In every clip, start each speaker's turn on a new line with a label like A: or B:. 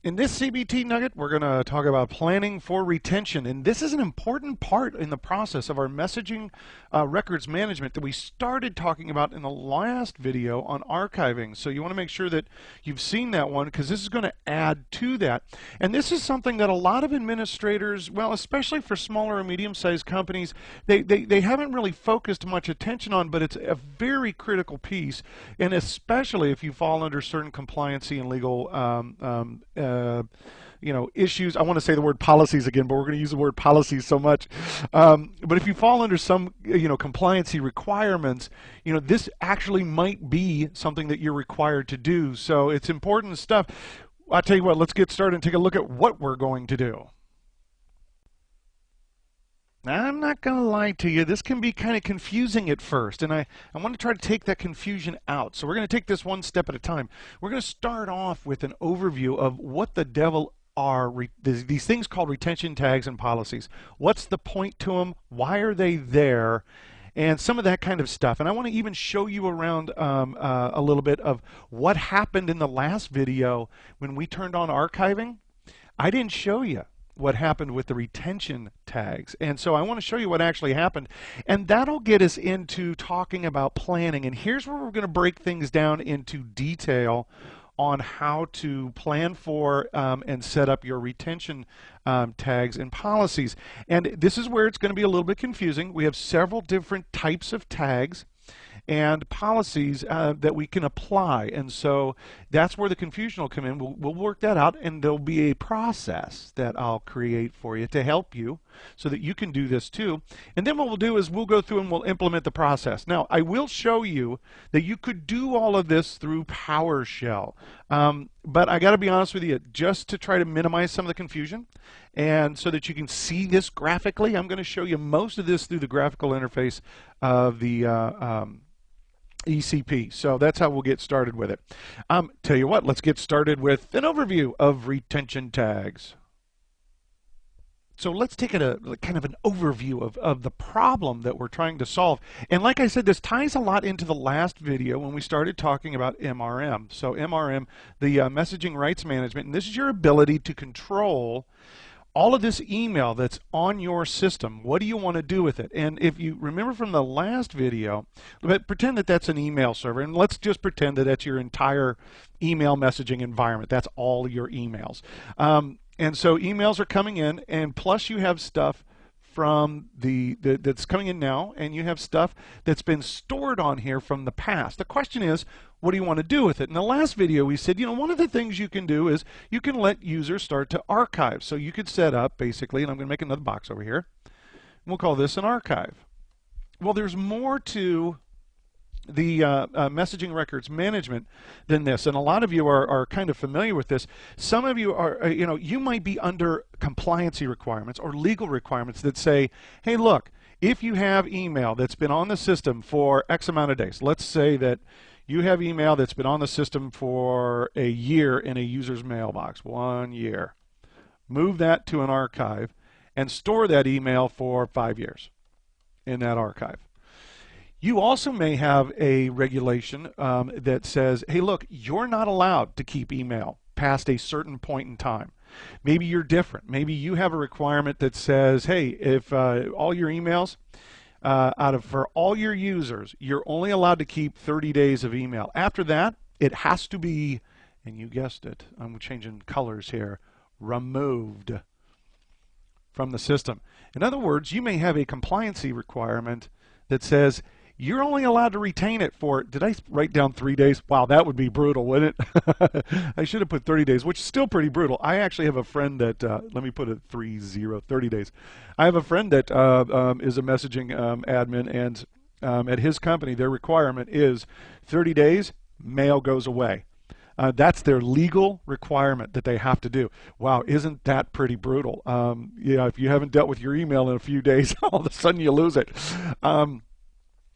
A: In this CBT nugget, we're going to talk about planning for retention. And this is an important part in the process of our messaging records management that we started talking about in the last video on archiving. So you want to make sure that you've seen that one because this is going to add to that. And this is something that a lot of administrators, well, especially for smaller or medium-sized companies, they haven't really focused much attention on, but it's a very critical piece. And especially if you fall under certain compliancy and legal issues. I want to say the word policies again, but we're going to use the word policies so much. But if you fall under some, compliancy requirements, this actually might be something that you're required to do. So it's important stuff. I'll tell you what, let's get started and take a look at what we're going to do. Now, I'm not going to lie to you, this can be kind of confusing at first, and I want to try to take that confusion out. So we're going to take this one step at a time. We're going to start off with an overview of what the devil are these things called retention tags and policies. What's the point to them? Why are they there? And some of that kind of stuff. And I want to even show you around a little bit of what happened in the last video when we turned on archiving. I didn't show you what happened with the retention tags. And so I want to show you what actually happened. And that'll get us into talking about planning. And here's where we're going to break things down into detail on how to plan for and set up your retention tags and policies. And this is where it's going to be a little bit confusing. We have several different types of tags and policies that we can apply, and so that's where the confusion will come in. We'll work that out, and there'll be a process that I'll create for you to help you so that you can do this too. And then what we'll do is we'll go through and we'll implement the process. Now, I will show you that you could do all of this through PowerShell, but I got to be honest with you, just to try to minimize some of the confusion and so that you can see this graphically, I'm going to show you most of this through the graphical interface of the ECP. So that's how we'll get started with it. Tell you what, let's get started with an overview of retention tags. So let's take a kind of an overview of the problem that we're trying to solve. And like I said, this ties a lot into the last video when we started talking about MRM. So MRM, the messaging rights management, and this is your ability to control all of this email that's on your system. What do you want to do with it? And if you remember from the last video, but pretend that that's an email server, and let's just pretend that that's your entire email messaging environment. That's all your emails. And so emails are coming in, and plus you have stuff from that's coming in now, and you have stuff that's been stored on here from the past. The question is, what do you want to do with it? In the last video we said, one of the things you can do is you can let users start to archive. So you could set up basically, and I'm going to make another box over here, and we'll call this an archive. Well, there's more to the messaging records management than this, and a lot of you are kind of familiar with this. Some of you are, you might be under compliancy requirements or legal requirements that say, hey, look, if you have email that's been on the system for X amount of days, let's say that you have email that's been on the system for a year in a user's mailbox, 1 year. Move that to an archive and store that email for 5 years in that archive. You also may have a regulation that says, hey, look, you're not allowed to keep email past a certain point in time. Maybe you're different. Maybe you have a requirement that says, hey, if all your emails, for all your users, you're only allowed to keep 30 days of email. After that, it has to be, and you guessed it, I'm changing colors here, removed from the system. In other words, you may have a compliancy requirement that says you're only allowed to retain it for, did I write down 3 days? Wow, that would be brutal, wouldn't it? I should have put 30 days, which is still pretty brutal. I actually have a friend that, let me put it 30 days. I have a friend that is a messaging admin, and at his company, their requirement is 30 days, mail goes away. That's their legal requirement that they have to do. Wow, isn't that pretty brutal? If you haven't dealt with your email in a few days, all of a sudden you lose it.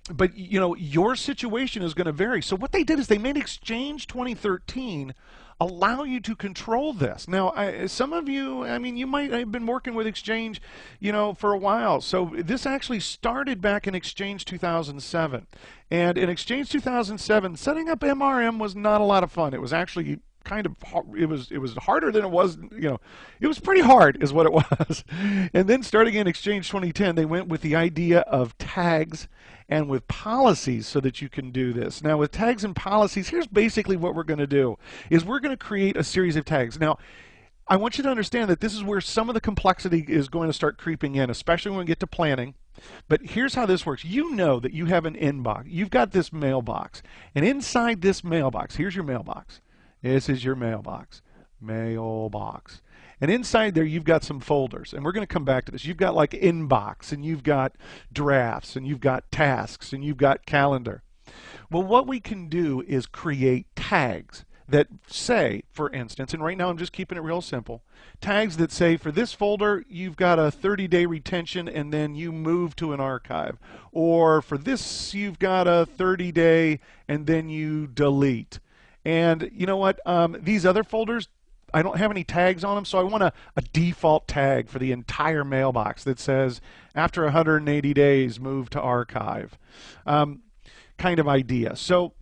A: But your situation is going to vary. So what they did is they made Exchange 2013 allow you to control this. Now, some of you, you might have been working with Exchange, for a while. So this actually started back in Exchange 2007. And in Exchange 2007, setting up MRM was not a lot of fun. It was actually kind of it was harder than it was, it was pretty hard is what it was. And then starting in Exchange 2010, they went with the idea of tags and with policies so that you can do this. Now with tags and policies, here's basically what we're going to do is we're going to create a series of tags. Now I want you to understand that this is where some of the complexity is going to start creeping in, especially when we get to planning. But here's how this works. You know that you have an inbox. You've got this mailbox. And inside this mailbox, here's your mailbox. This is your mailbox. Mailbox. And inside there, you've got some folders. And we're going to come back to this. You've got like inbox, and you've got drafts, and you've got tasks, and you've got calendar. Well, what we can do is create tags that say, for instance, and right now I'm just keeping it real simple, tags that say for this folder you've got a 30-day retention and then you move to an archive. Or for this you've got a 30-day and then you delete. And you know what? These other folders, I don't have any tags on them, so I want a default tag for the entire mailbox that says after 180 days move to archive. Kind of idea. So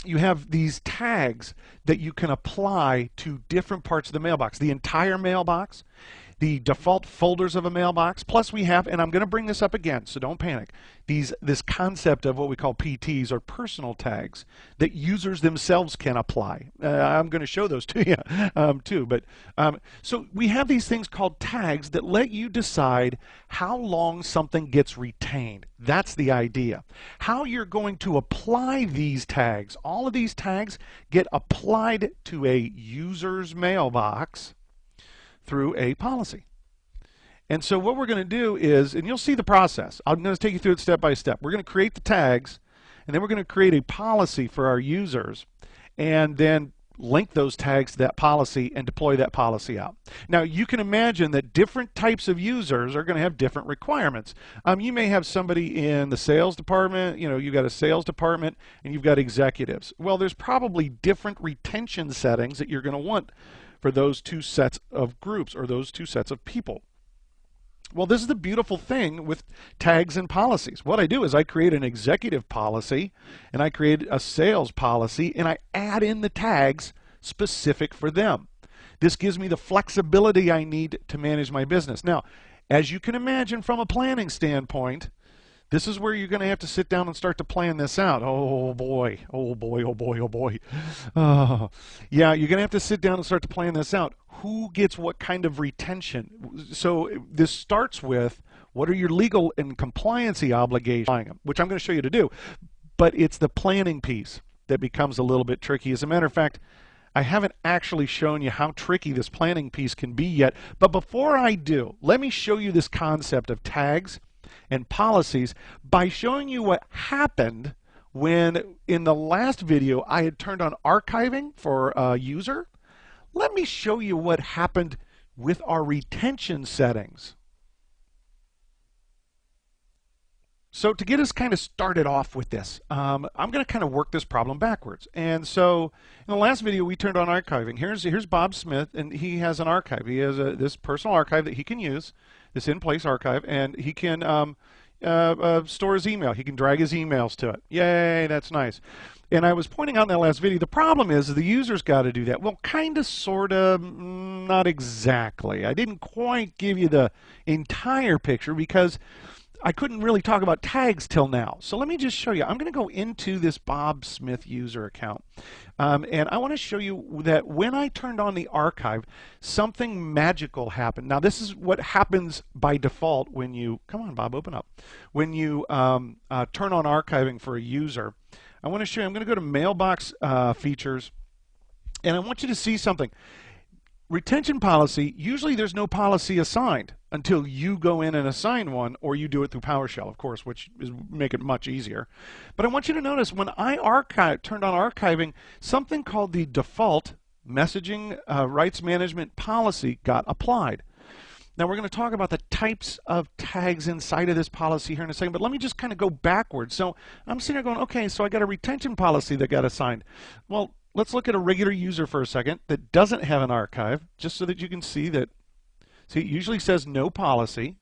A: you have these tags that you can apply to different parts of the mailbox. The entire mailbox, the default folders of a mailbox, plus we have, and I'm going to bring this up again, so don't panic, this concept of what we call PTs, or personal tags, that users themselves can apply. I'm going to show those to you too. But so we have these things called tags that let you decide how long something gets retained. That's the idea. How you're going to apply these tags. All of these tags get applied to a user's mailbox through a policy. And so what we're going to do is, and you'll see the process. I'm going to take you through it step by step. We're going to create the tags, and then we're going to create a policy for our users, and then link those tags to that policy and deploy that policy out. Now you can imagine that different types of users are going to have different requirements. You may have somebody in the sales department, you've got a sales department and you've got executives. Well, there's probably different retention settings that you're going to want for those two sets of groups or those two sets of people. Well, this is the beautiful thing with tags and policies. What I do is I create an executive policy and I create a sales policy and I add in the tags specific for them. This gives me the flexibility I need to manage my business. Now, as you can imagine from a planning standpoint, this is where you're going to have to sit down and start to plan this out. Oh boy, oh boy, oh boy, oh boy. Oh, yeah, you're going to have to sit down and start to plan this out. Who gets what kind of retention? So this starts with what are your legal and compliancy obligations, which I'm going to show you to do. But it's the planning piece that becomes a little bit tricky. As a matter of fact, I haven't actually shown you how tricky this planning piece can be yet. But before I do, let me show you this concept of tags and policies by showing you what happened when in the last video I had turned on archiving for a user. Let me show you what happened with our retention settings. So to get us kind of started off with this, I'm going to kind of work this problem backwards. And so in the last video we turned on archiving. Here's Bob Smith, and he has an archive. He has this personal archive that he can use, this in-place archive, and he can store his email. He can drag his emails to it. Yay, that's nice. And I was pointing out in that last video, the problem is the user's got to do that. Well, kind of, sort of, not exactly. I didn't quite give you the entire picture because I couldn't really talk about tags till now. So let me just show you. I'm going to go into this Bob Smith user account. And I want to show you that when I turned on the archive, something magical happened. Now, this is what happens by default when you, come on, Bob, open up. When you turn on archiving for a user. I want to show you, I'm going to go to Mailbox Features, and I want you to see something. Retention policy, usually there's no policy assigned until you go in and assign one, or you do it through PowerShell, of course, which is make it much easier. But I want you to notice when I turned on archiving, something called the default messaging rights management policy got applied. Now we're going to talk about the types of tags inside of this policy here in a second, but let me just kind of go backwards. So I'm sitting here going, okay, so I got a retention policy that got assigned. Well, let's look at a regular user for a second that doesn't have an archive, just so that you can see that. See, it usually says no policy.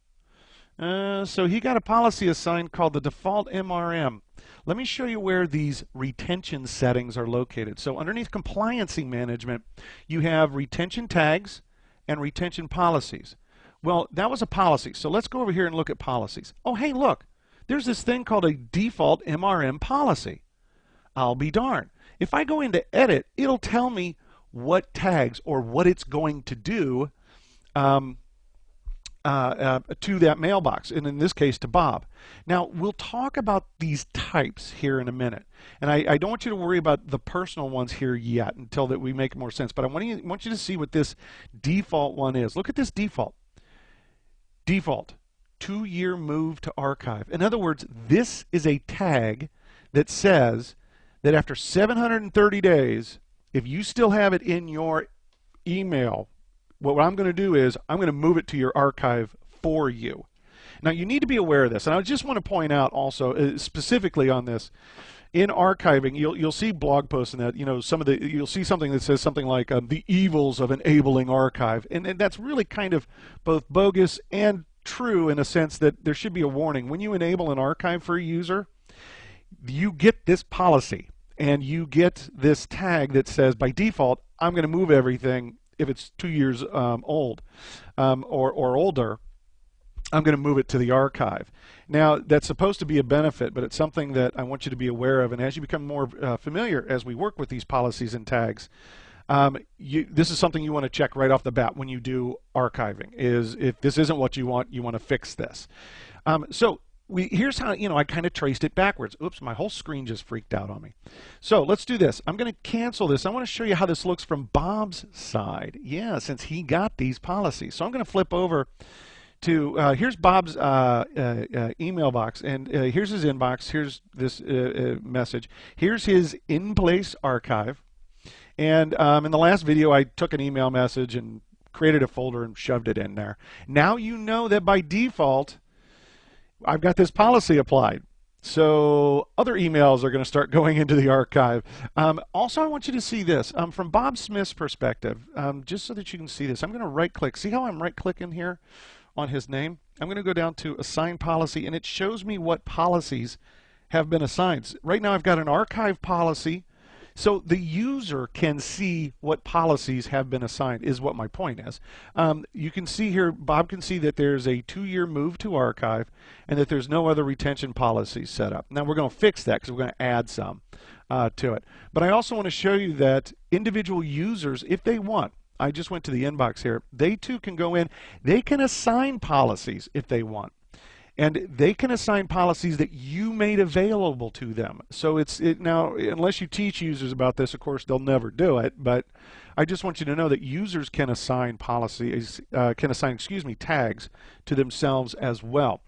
A: So he got a policy assigned called the default MRM. let me show you where these retention settings are located. So underneath compliancy management, you have retention tags and retention policies. Well, that was a policy. So let's go over here and look at policies. Oh, hey, look, there's this thing called a default MRM policy. I'll be darned. If I go into edit, it'll tell me what tags or what it's going to do to that mailbox, and in this case to Bob. Now, we'll talk about these types here in a minute, and I don't want you to worry about the personal ones here yet until that we make more sense, but I want you to see what this default one is. Look at this default. Default, 2-year move to archive. In other words, this is a tag that says that after 730 days, if you still have it in your email, what I'm going to do is I'm going to move it to your archive for you. Now, you need to be aware of this, and I just want to point out also specifically on this. In archiving, you'll see blog posts and that, you'll see something that says something like the evils of enabling archive, and that's really kind of both bogus and true in a sense that there should be a warning. When you enable an archive for a user, you get this policy and you get this tag that says by default, I'm going to move everything. If it's 2 years old or older, I'm going to move it to the archive. Now, that's supposed to be a benefit, but it's something that I want you to be aware of. And as you become more familiar as we work with these policies and tags, this is something you want to check right off the bat when you do archiving, is if this isn't what you want to fix this. Here's how, I kind of traced it backwards. Oops, my whole screen just freaked out on me. So let's do this. I'm going to cancel this. I want to show you how this looks from Bob's side. Yeah, since he got these policies. So I'm going to flip over to, here's Bob's email box, and here's his inbox. Here's this message. Here's his in-place archive. And in the last video, I took an email message and created a folder and shoved it in there. Now you know that by default, I've got this policy applied. So other emails are going to start going into the archive. Also, I want you to see this. From Bob Smith's perspective, just so that you can see this, I'm going to right-click. See how I'm right-clicking here on his name? I'm going to go down to Assign Policy, and it shows me what policies have been assigned. Right now, I've got an archive policy. So the user can see what policies have been assigned, is what my point is. You can see here, Bob can see that there's a 2-year move to archive and that there's no other retention policies set up. Now we're going to fix that because we're going to add some to it. But I also want to show you that individual users, if they want, I just went to the inbox here, they too can go in, they can assign policies if they want. And they can assign policies that you made available to them. So now, unless you teach users about this, of course, they'll never do it. But I just want you to know that users can assign policies, tags to themselves as well.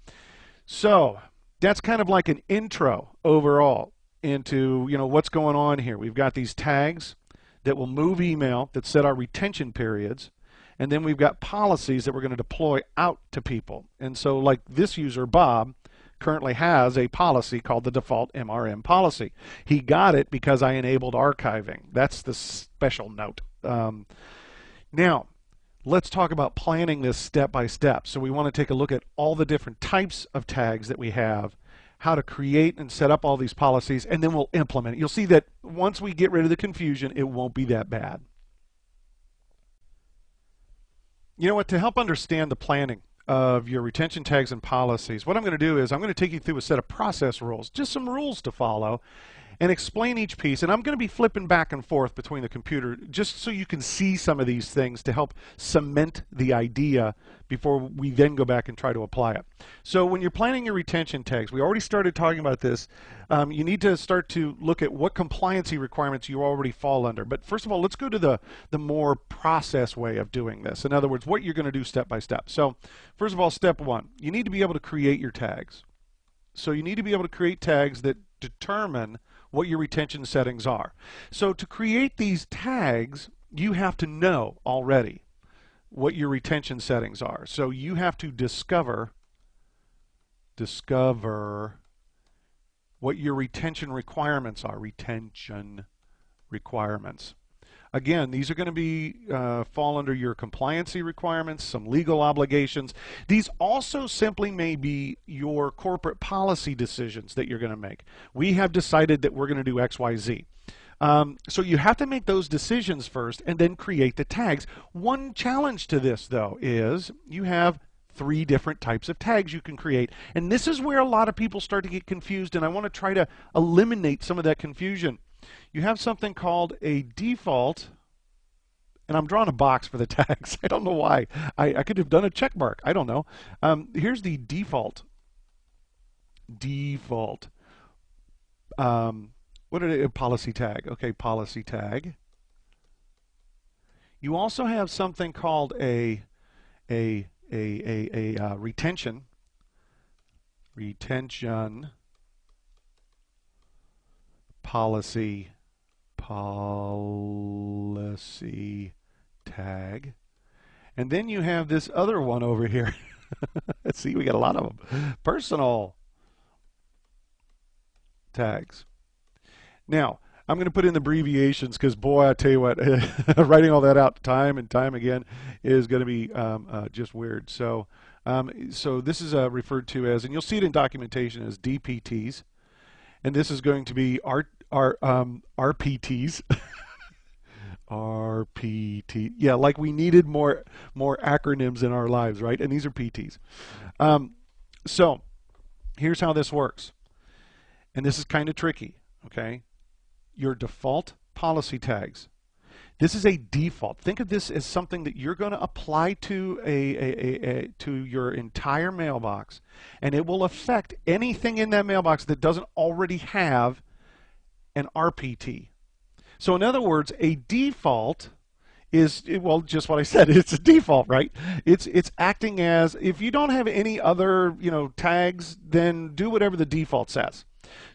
A: So that's kind of like an intro overall into what's going on here. We've got these tags that will move email that set our retention periods. And then we've got policies that we're going to deploy out to people. And so like this user, Bob, currently has a policy called the default MRM policy. He got it because I enabled archiving. That's the special note. Now, let's talk about planning this step by step. So we want to take a look at all the different types of tags that we have, how to create and set up all these policies, and then we'll implement it. You'll see that once we get rid of the confusion, it won't be that bad. You know what, to help understand the planning of your retention tags and policies, what I'm going to do is I'm going to take you through a set of process rules, just some rules to follow, and explain each piece. And I'm going to be flipping back and forth between the computer just so you can see some of these things to help cement the idea before we then go back and try to apply it. So when you're planning your retention tags, we already started talking about this. You need to start to look at what compliancy requirements you already fall under. But first of all, let's go to the more process way of doing this. In other words, what you're going to do step by step. So first of all, step one, you need to be able to create your tags. So you need to be able to create tags that determine what your retention settings are. So to create these tags, you have to know already what your retention settings are. So you have to discover what your retention requirements are. Retention requirements. Again, these are going to be fall under your compliancy requirements, some legal obligations. These also simply may be your corporate policy decisions that you're going to make. We have decided that we're going to do X, Y, Z. So you have to make those decisions first and then create the tags. One challenge to this, though, is you have 3 different types of tags you can create. And this is where a lot of people start to get confused, and I want to try to eliminate some of that confusion. You have something called a default, and I'm drawing a box for the tags. I don't know why. I could have done a check mark. I don't know. Here's the default. Default. What are a policy tag? Okay, policy tag. You also have something called a retention. Retention policy tag. And then you have this other one over here. Let's see, we got a lot of them. Personal tags. Now, I'm going to put in the abbreviations because, boy, I tell you what, writing all that out time and time again is going to be just weird. So, so this is referred to as, and you'll see it in documentation as DPTs, and this is going to be RPTs. RPT. Yeah, like we needed more acronyms in our lives, right? And these are PTs. So here's how this works, and this is kind of tricky. Okay. Your default policy tags. This is a default. Think of this as something that you're going to apply to to your entire mailbox, and it will affect anything in that mailbox that doesn't already have an RPT. So in other words, a default is, well, just what I said. It's a default, right? It's acting as, if you don't have any other, tags, then do whatever the default says.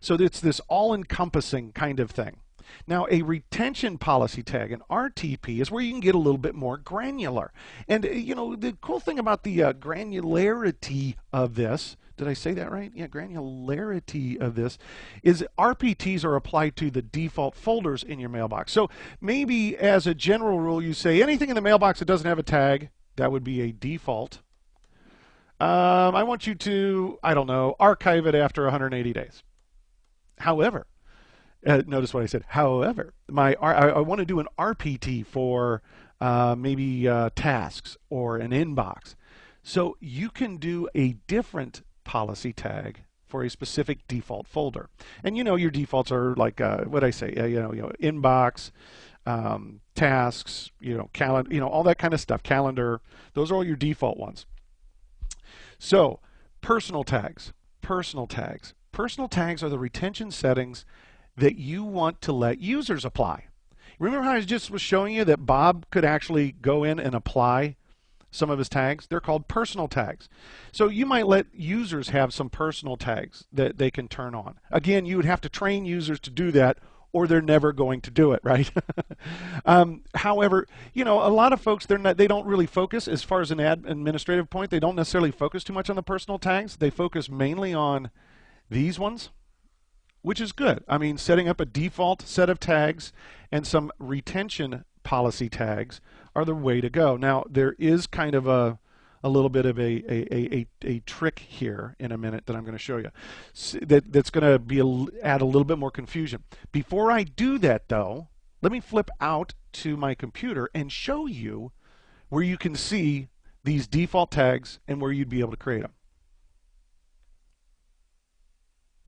A: So it's this all-encompassing kind of thing. Now, a retention policy tag, an RTP, is where you can get a little bit more granular. And, the cool thing about the granularity of this, did I say that right? Yeah, granularity of this is RPTs are applied to the default folders in your mailbox. So maybe as a general rule, you say anything in the mailbox that doesn't have a tag, that would be a default. I want you to, I don't know, archive it after 180 days. However, notice what I said. However, I want to do an RPT for maybe tasks or an inbox. So you can do a different policy tag for a specific default folder. And your defaults are like what I say, inbox, tasks, calendar, all that kind of stuff, calendar. Those are all your default ones. So personal tags. Personal tags are the retention settings that you want to let users apply. Remember how I just was showing you that Bob could actually go in and apply some of his tags? They're called personal tags. So you might let users have some personal tags that they can turn on. Again, you would have to train users to do that, or they're never going to do it, right? However, a lot of folks, they don't really focus, as far as an administrative point, they don't necessarily focus too much on the personal tags. They focus mainly on these ones, which is good. I mean, setting up a default set of tags and some retention policy tags are the way to go. Now, there is kind of a little bit of a trick here in a minute that I'm going to show you that's going to add a little bit more confusion. Before I do that, though, let me flip out to my computer and show you where you can see these default tags and where you'd be able to create them.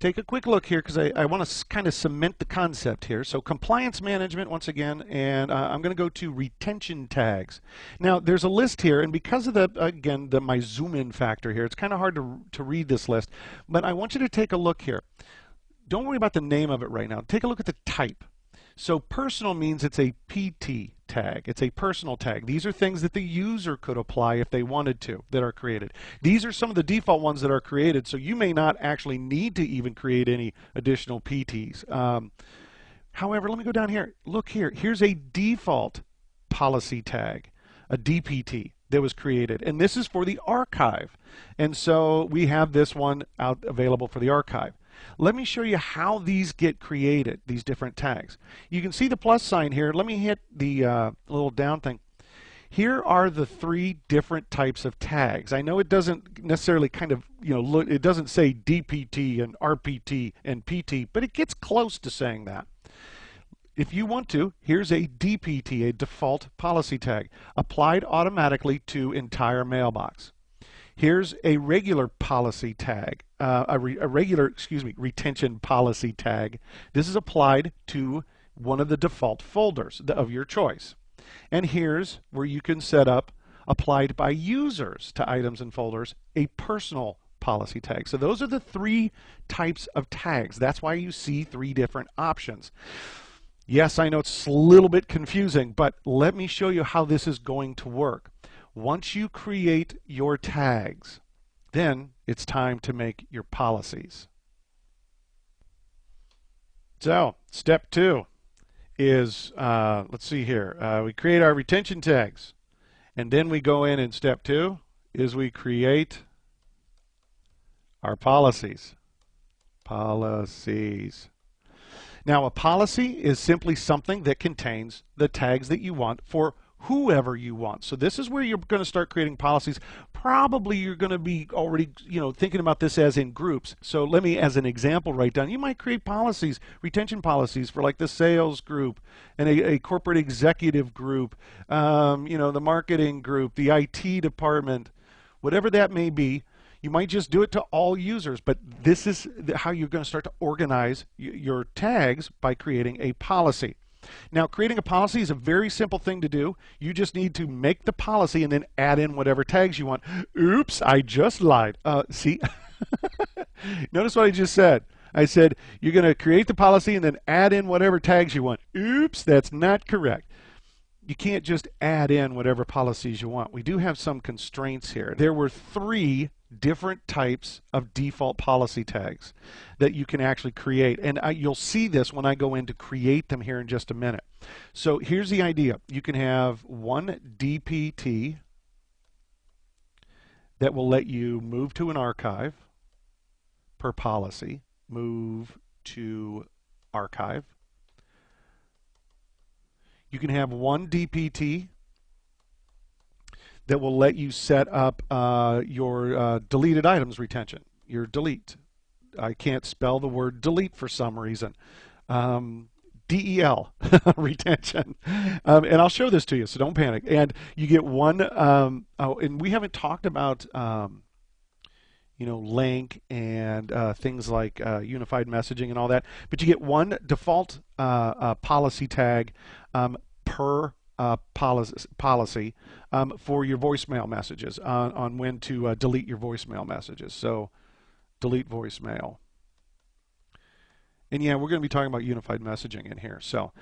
A: Take a quick look here because I want to kind of cement the concept here. So compliance management once again, and I'm going to go to retention tags. Now there's a list here, and because of my zoom in factor here, it's kind of hard to read this list, but I want you to take a look here. Don't worry about the name of it right now. Take a look at the type. So personal means it's a PT tag. It's a personal tag. These are things that the user could apply if they wanted to, that are created. These are some of the default ones that are created, so you may not actually need to even create any additional PTs. However, let me go down here. Look here. Here's a default policy tag, a DPT that was created, and this is for the archive. And so we have this one out available for the archive. Let me show you how these get created, these different tags. You can see the plus sign here. Let me hit the little down thing. Here are the three different types of tags. I know it doesn't necessarily kind of, look, it doesn't say DPT and RPT and PT, but it gets close to saying that. If you want to, here's a DPT, a default policy tag, applied automatically to entire mailbox. Here's a regular policy tag, retention policy tag. This is applied to one of the default folders of your choice. And here's where you can set up applied by users to items and folders, a personal policy tag. So those are the three types of tags. That's why you see three different options. Yes, I know it's a little bit confusing, but let me show you how this is going to work. Once you create your tags, then it's time to make your policies. So, step 2 is, let's see here, we create our retention tags, and then we go in step 2 is we create our policies. Policies. Now, a policy is simply something that contains the tags that you want for whoever you want. So this is where you're going to start creating policies. Probably you're going to be already, thinking about this as in groups. So let me, as an example, write down. You might create policies, retention policies for like the sales group and a corporate executive group, the marketing group, the IT department, whatever that may be. You might just do it to all users, but this is how you're going to start to organize your tags by creating a policy. Now, creating a policy is a very simple thing to do. You just need to make the policy and then add in whatever tags you want. Oops, I just lied. See? Notice what I just said. I said you're going to create the policy and then add in whatever tags you want. Oops, that's not correct. You can't just add in whatever policies you want. We do have some constraints here. There were 3 different types of default policy tags that you can actually create, and you'll see this when I go in to create them here in just a minute. So here's the idea. You can have one DPT that will let you move to an archive per policy, move to archive. You can have one DPT that will let you set up your deleted items retention, your delete. I can't spell the word delete for some reason. DEL retention. And I'll show this to you, so don't panic. And you get one, and we haven't talked about link and things like unified messaging and all that, but you get one default policy tag per policy for your voicemail messages on when to delete your voicemail messages. So delete voicemail. And yeah, we're going to be talking about unified messaging in here. So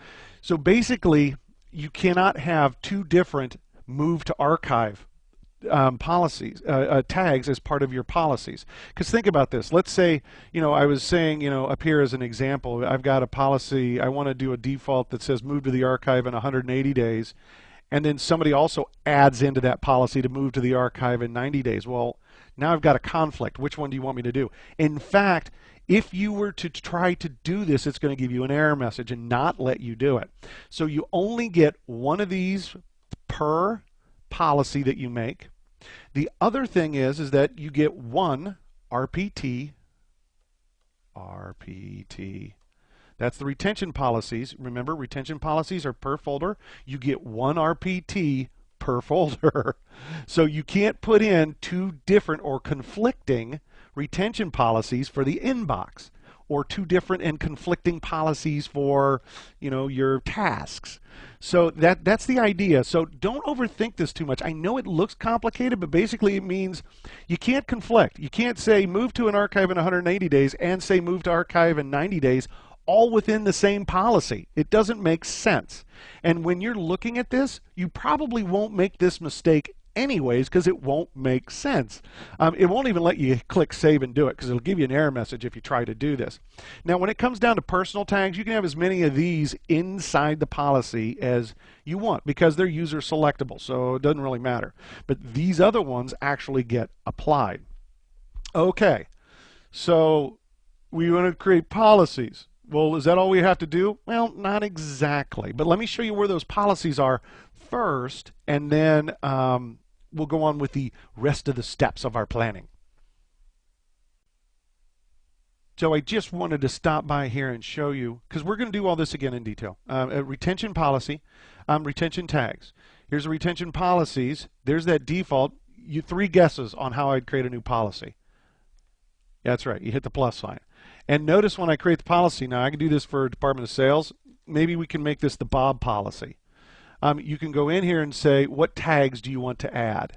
A: basically, you cannot have 2 different move to archive policies, tags as part of your policies. Because think about this. Let's say, I was saying, up here as an example, I've got a policy, I want to do a default that says move to the archive in 180 days, and then somebody also adds into that policy to move to the archive in 90 days. Well, now I've got a conflict. Which one do you want me to do? In fact, if you were to try to do this, it's going to give you an error message and not let you do it. So you only get one of these per policy that you make. The other thing is that you get one RPT. That's the retention policies. Remember, retention policies are per folder. You get one RPT per folder. So you can't put in 2 different or conflicting retention policies for the inbox, or 2 different and conflicting policies for your tasks. So that's the idea. So don't overthink this too much. I know it looks complicated, but basically it means you can't conflict. You can't say move to an archive in 180 days and say move to archive in 90 days all within the same policy. It doesn't make sense. And when you're looking at this, you probably won't make this mistake anyways, because it won't make sense. It won't even let you click save and do it, because it'll give you an error message if you try to do this. Now, when it comes down to personal tags, you can have as many of these inside the policy as you want, because they're user selectable, so it doesn't really matter. But these other ones actually get applied. Okay, so We want to create policies. Well, is that all we have to do? Well, not exactly. But let me show you where those policies are first, and then we'll go on with the rest of the steps of our planning. So I just wanted to stop by here and show you, because we're going to do all this again in detail. A retention policy, retention tags. Here's the retention policies. There's that default. You 3 guesses on how I'd create a new policy. That's right. You hit the plus sign. And notice when I create the policy, now I can do this for Department of Sales. Maybe we can make this the Bob policy. You can go in here and say, what tags do you want to add?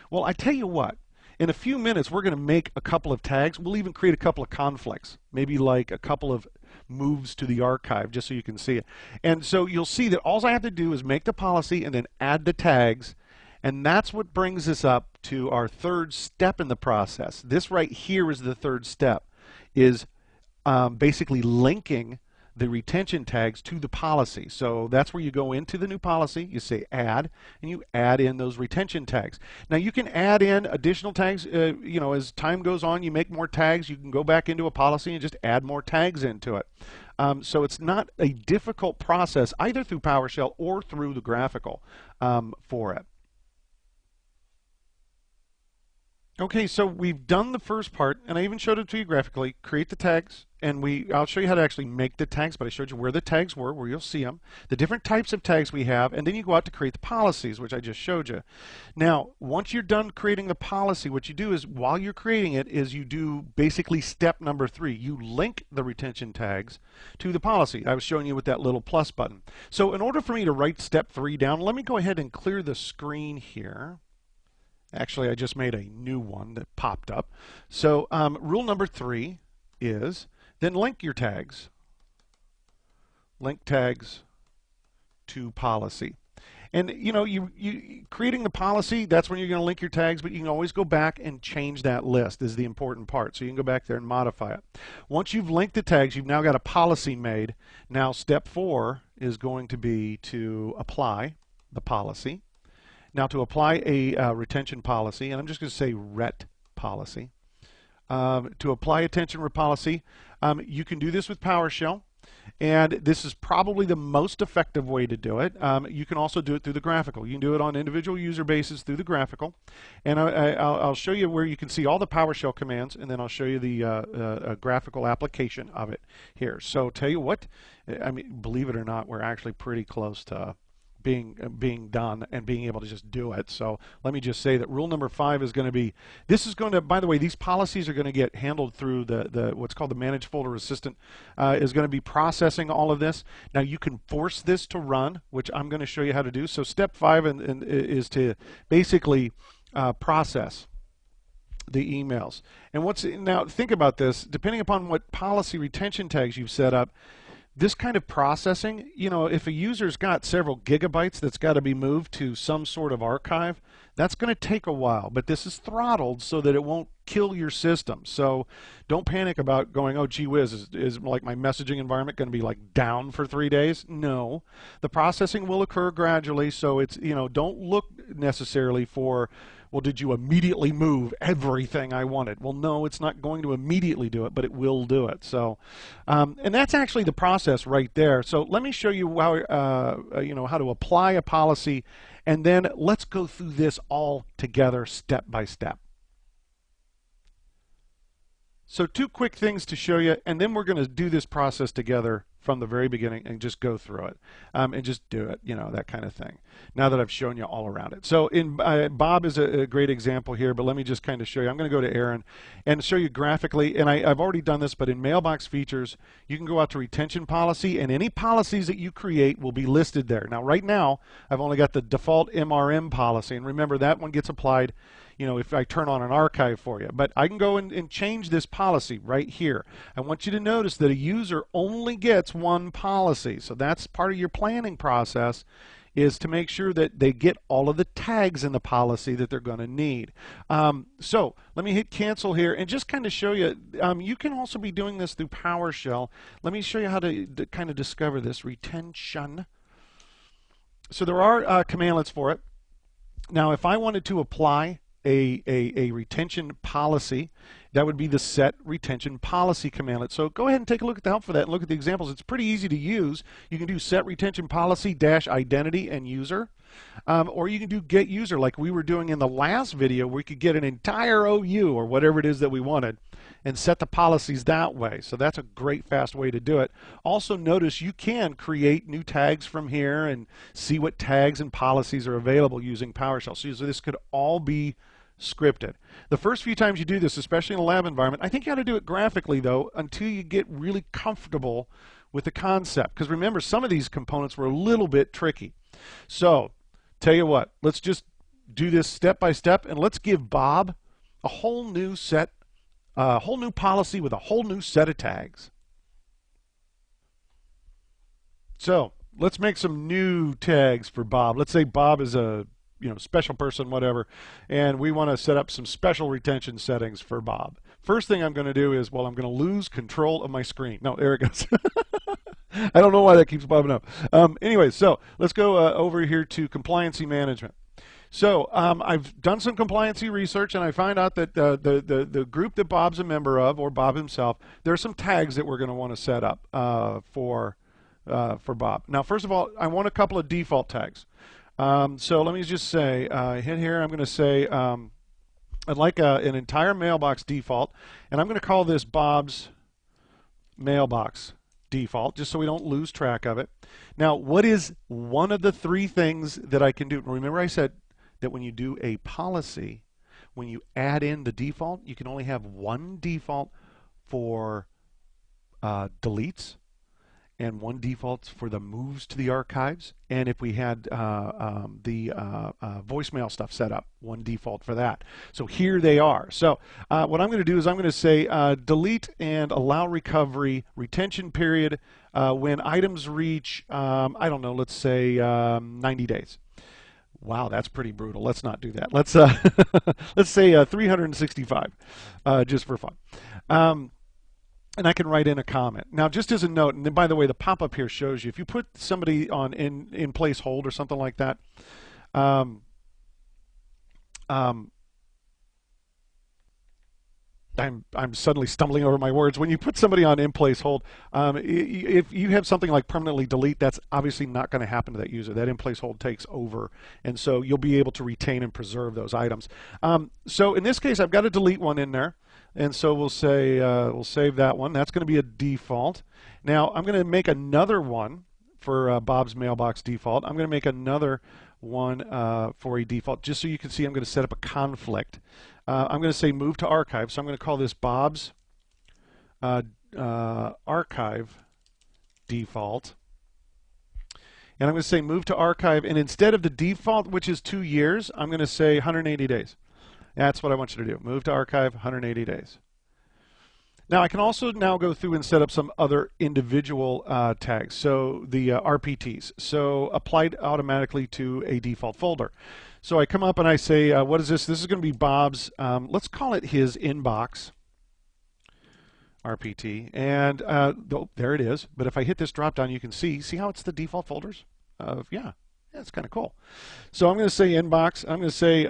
A: Well, I tell you what. In a few minutes, we're going to make a couple of tags. We'll even create a couple of conflicts, maybe like a couple of moves to the archive, just so you can see it. And so you'll see that all I have to do is make the policy and then add the tags. And that's what brings us up to our third step in the process. This right here is the third step, is basically linking the retention tags to the policy. So that's where you go into the new policy, you say add, and you add in those retention tags. Now you can add in additional tags, as time goes on, you make more tags, you can go back into a policy and just add more tags into it. So it's not a difficult process either through PowerShell or through the graphical for it. Okay, so we've done the first part, and I even showed it to you graphically. Create the tags, and I'll show you how to actually make the tags, but I showed you where the tags were, where you'll see them, the different types of tags we have, and then you go out to create the policies, which I just showed you. Now, once you're done creating the policy, what you do is, while you're creating it, is you do basically step number 3. You link the retention tags to the policy. I was showing you with that little plus button. So in order for me to write step 3 down, let me go ahead and clear the screen here. Actually, I just made a new one that popped up. So rule number 3 is then link your tags. Link tags to policy. And you creating the policy, that's when you're going to link your tags, but you can always go back and change that list is the important part. So you can go back there and modify it. Once you've linked the tags, you've now got a policy made. Now step 4 is going to be to apply the policy. Now to apply a retention policy, and I'm just going to say RET policy. To apply a retention policy, you can do this with PowerShell, and this is probably the most effective way to do it. You can also do it through the graphical. You can do it on individual user basis through the graphical, and I'll show you where you can see all the PowerShell commands, and then I'll show you the graphical application of it here. So tell you what, I mean, believe it or not, we're actually pretty close to being done and being able to just do it. So let me just say that rule number 5 is going to be, this is going to, by the way, these policies are going to get handled through the what's called the Manage Folder Assistant is going to be processing all of this. Now you can force this to run, which I'm going to show you how to do. So step 5 is to basically process the emails. And now think about this, depending upon what policy retention tags you've set up, this kind of processing, if a user's got several gigabytes that's got to be moved to some sort of archive, that's going to take a while. But this is throttled so that it won't kill your system. So don't panic about going, oh, gee whiz, is like my messaging environment going to be like down for 3 days? No. The processing will occur gradually, so it's, don't look necessarily for, well, did you immediately move everything I wanted? Well, no, it's not going to immediately do it, but it will do it. So, and that's actually the process right there. So let me show you how, how to apply a policy, and then let's go through this all together step by step. So 2 quick things to show you, and then we're going to do this process together from the very beginning and just go through it and just do it, that kind of thing, now that I've shown you all around it. So Bob is a great example here, but let me just kind of show you. I'm going to go to Aaron and show you graphically, and I've already done this, but in Mailbox Features, you can go out to Retention Policy, and any policies that you create will be listed there. Now, right now, I've only got the default MRM policy, and remember, that one gets applied if I turn on an archive for you. But I can go and change this policy right here. I want you to notice that a user only gets one policy. So that's part of your planning process, is to make sure that they get all of the tags in the policy that they're going to need. So let me hit cancel here and just kind of show you, you can also be doing this through PowerShell. Let me show you how to kind of discover this retention. So there are commandlets for it. Now if I wanted to apply a retention policy, That would be the set retention policy commandlet. So go ahead and take a look at the help for that and look at the examples. It's pretty easy to use. You can do set retention policy dash identity and user. Or you can do get user like we were doing in the last video, where we could get an entire OU or whatever it is that we wanted and set the policies that way. So that's a great fast way to do it. Also notice you can create new tags from here and see what tags and policies are available using PowerShell. So this could all be scripted. The first few times you do this, especially in a lab environment, I think you ought to do it graphically though until you get really comfortable with the concept. Because remember, some of these components were a little bit tricky. So tell you what, let's just do this step by step and let's give Bob a whole new set, a whole new policy with a whole new set of tags. So let's make some new tags for Bob. Let's say Bob is a special person, whatever, and we want to set up some special retention settings for Bob. First thing I'm going to do is, well, I'm going to lose control of my screen. No, there it goes. I don't know why that keeps popping up. Anyway, so let's go over here to compliancy management. So I've done some compliancy research, and I find out that the group that Bob's a member of, or Bob himself, there are some tags that we're going to want to set up for Bob. Now, first of all, I want a couple of default tags. So let me just say, hit here, I'm going to say I'd like an entire mailbox default, and I'm going to call this Bob's mailbox default, just so we don't lose track of it. Now, what is one of the three things that I can do? Remember I said that when you do a policy, when you add in the default, you can only have one default for deletes, and one default for the moves to the archives. And if we had the voicemail stuff set up, one default for that. So here they are. So what I'm going to do is I'm going to say delete and allow recovery retention period when items reach, I don't know, let's say 90 days. Wow, that's pretty brutal. Let's not do that. Let's let's say 365, just for fun. And I can write in a comment. Now, just as a note, and then by the way, the pop-up here shows you, if you put somebody on in place hold or something like that, I'm suddenly stumbling over my words. When you put somebody on in place hold, if you have something like permanently delete, that's obviously not going to happen to that user. That in place hold takes over, and so you'll be able to retain and preserve those items. So in this case, I've got to delete one in there. And so we'll say, we'll save that one. That's going to be a default. Now, I'm going to make another one for Bob's mailbox default. I'm going to make another one for a default, just so you can see I'm going to set up a conflict. I'm going to say move to archive. So I'm going to call this Bob's archive default. And I'm going to say move to archive. And instead of the default, which is 2 years, I'm going to say 180 days. That's what I want you to do. Move to archive, 180 days. Now I can also now go through and set up some other individual tags. So the RPTs. So applied automatically to a default folder. So I come up and I say, what is this? This is going to be Bob's, let's call it his inbox RPT. And there it is. But if I hit this drop down, you can see how it's the default folders? Yeah. That's kind of cool. So I'm going to say inbox. I'm going to say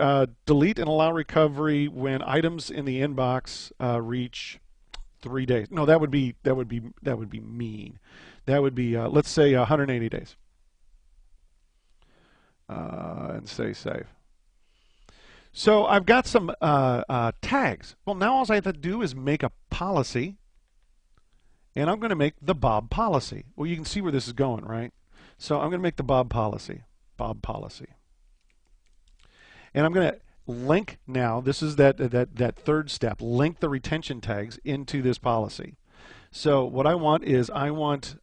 A: delete and allow recovery when items in the inbox reach 3 days. No, that would be mean. That would be let's say 180 days. And say save. So I've got some tags. Well, now all I have to do is make a policy, and I'm going to make the Bob policy. Well, you can see where this is going, right? So I'm going to make the Bob policy. And I'm going to link now, this is that third step, link the retention tags into this policy. So what I want is I want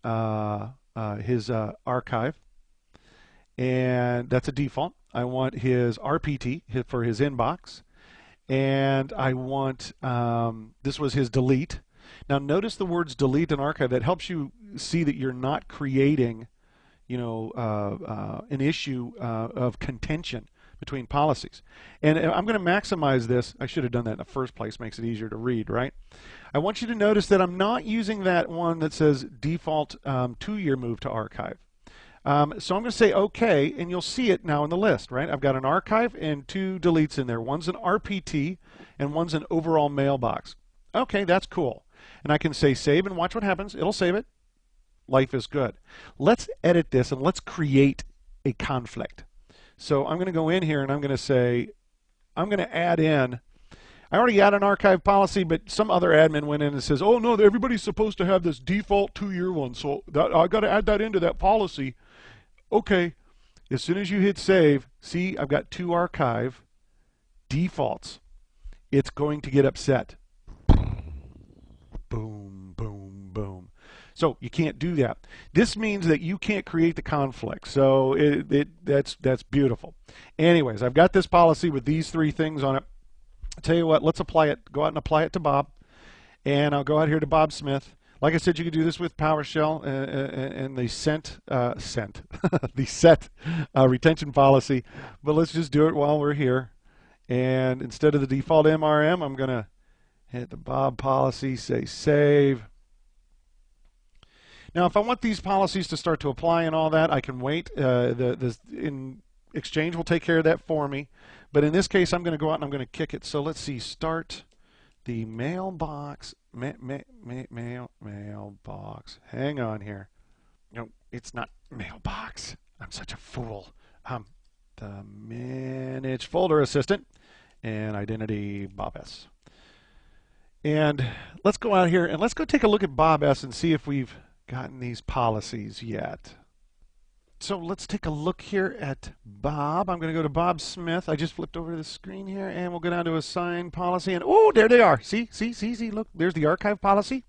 A: his archive, and that's a default. I want his RPT for his inbox, and I want, this was his delete. Now notice the words delete and archive. That helps you see that you're not creating an issue of contention between policies. And I'm going to maximize this. I should have done that in the first place. Makes it easier to read, right? I want you to notice that I'm not using that one that says default 2-year move to archive. So I'm going to say OK, and you'll see it now in the list, right? I've got an archive and 2 deletes in there. One's an RPT, and one's an overall mailbox. Okay, that's cool. And I can say save and watch what happens. It'll save it. Life is good. Let's edit this and let's create a conflict. So I'm going to go in here and I'm going to say, I'm going to add in, I already got an archive policy, but some other admin went in and says, oh no, everybody's supposed to have this default 2-year one, so I got to add that into that policy. Okay, as soon as you hit save, see, I've got 2 archive defaults. It's going to get upset. Boom, boom, boom. So you can't do that. This means that you can't create the conflict. So that's beautiful. Anyways, I've got this policy with these 3 things on it. I'll tell you what, let's apply it. Go out and apply it to Bob. And I'll go out here to Bob Smith. Like I said, you can do this with PowerShell and the the set retention policy. But let's just do it while we're here. And instead of the default MRM, I'm going to hit the Bob policy, say save. Now, if I want these policies to start to apply and all that, I can wait. In Exchange will take care of that for me. But in this case, I'm going to go out and I'm going to kick it. So let's see, start the mailbox, mailbox. Hang on here. No, it's not mailbox. I'm such a fool. The manage folder assistant and identity Bob S. And let's go out here and let's go take a look at Bob S and see if we've gotten these policies yet. So let's take a look here at Bob. I'm going to go to Bob Smith. I just flipped over the screen here, and we'll go down to assign policy. And oh, there they are. See. Look, there's the archive policy.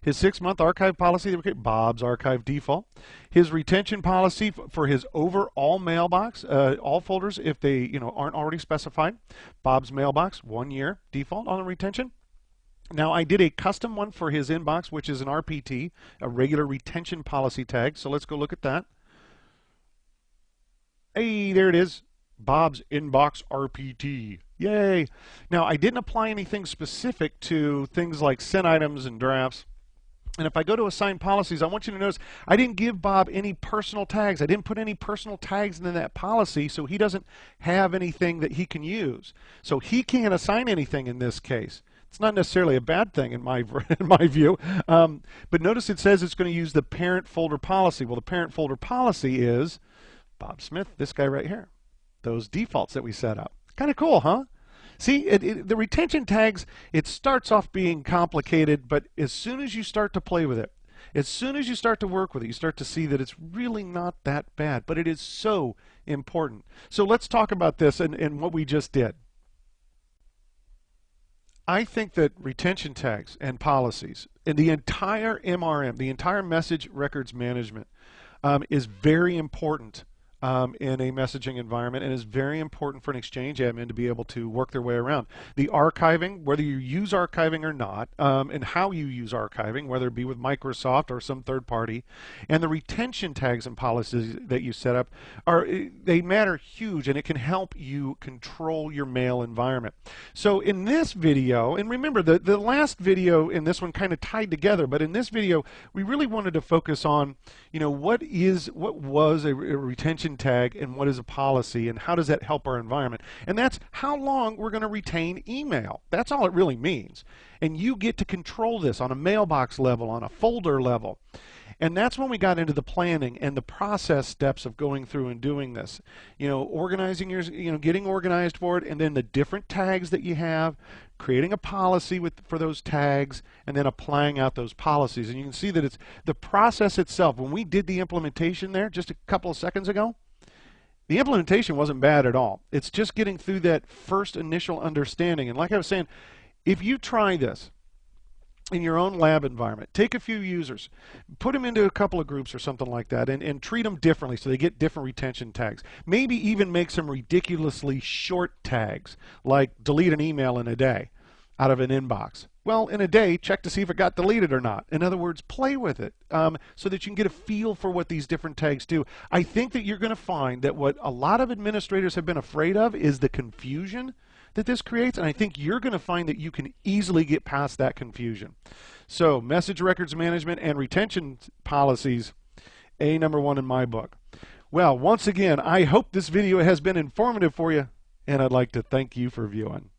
A: His 6-month archive policy. Bob's archive default. His retention policy for his overall mailbox, all folders if they aren't already specified. Bob's mailbox, 1 year default on the retention. Now I did a custom one for his inbox, which is an RPT, a regular retention policy tag. So let's go look at that. Hey, there it is. Bob's Inbox RPT. Yay. Now, I didn't apply anything specific to things like sent items and drafts. And if I go to assign policies, I want you to notice I didn't give Bob any personal tags. I didn't put any personal tags in that policy, so he doesn't have anything that he can use. So he can't assign anything in this case. It's not necessarily a bad thing in my view. But notice it says it's going to use the parent folder policy. Well, the parent folder policy is Bob Smith, this guy right here. Those defaults that we set up. Kind of cool, huh? See, the retention tags, it starts off being complicated, but as soon as you start to play with it, as soon as you start to work with it, you start to see that it's really not that bad, but it is so important. So let's talk about this and what we just did. I think that retention tags and policies and the entire MRM, the entire message records management, is very important in a messaging environment, and is very important for an Exchange admin to be able to work their way around. The archiving, whether you use archiving or not, and how you use archiving, whether it be with Microsoft or some third party, and the retention tags and policies that you set up, they matter huge, and it can help you control your mail environment. So in this video, and remember the last video and this one kind of tied together, but in this video we really wanted to focus on, what was a retention tag and what is a policy and how does that help our environment, and that's how long we're going to retain email. That's all it really means, and you get to control this on a mailbox level, on a folder level. And that's when we got into the planning and the process steps of going through and doing this. Organizing your, getting organized for it, and then the different tags that you have, creating a policy for those tags, and then applying out those policies. And you can see that it's the process itself. When we did the implementation there just a couple of seconds ago, the implementation wasn't bad at all. It's just getting through that first initial understanding. And like I was saying, if you try this in your own lab environment, take a few users, put them into a couple of groups or something like that, and treat them differently so they get different retention tags. Maybe even make some ridiculously short tags, like delete an email in a day out of an inbox. Well, in a day, check to see if it got deleted or not. In other words, play with it so that you can get a feel for what these different tags do. I think that you're going to find that what a lot of administrators have been afraid of is the confusion that this creates, and I think you're going to find that you can easily get past that confusion. So, message records management and retention policies, #1 in my book. Well, once again, I hope this video has been informative for you, and I'd like to thank you for viewing.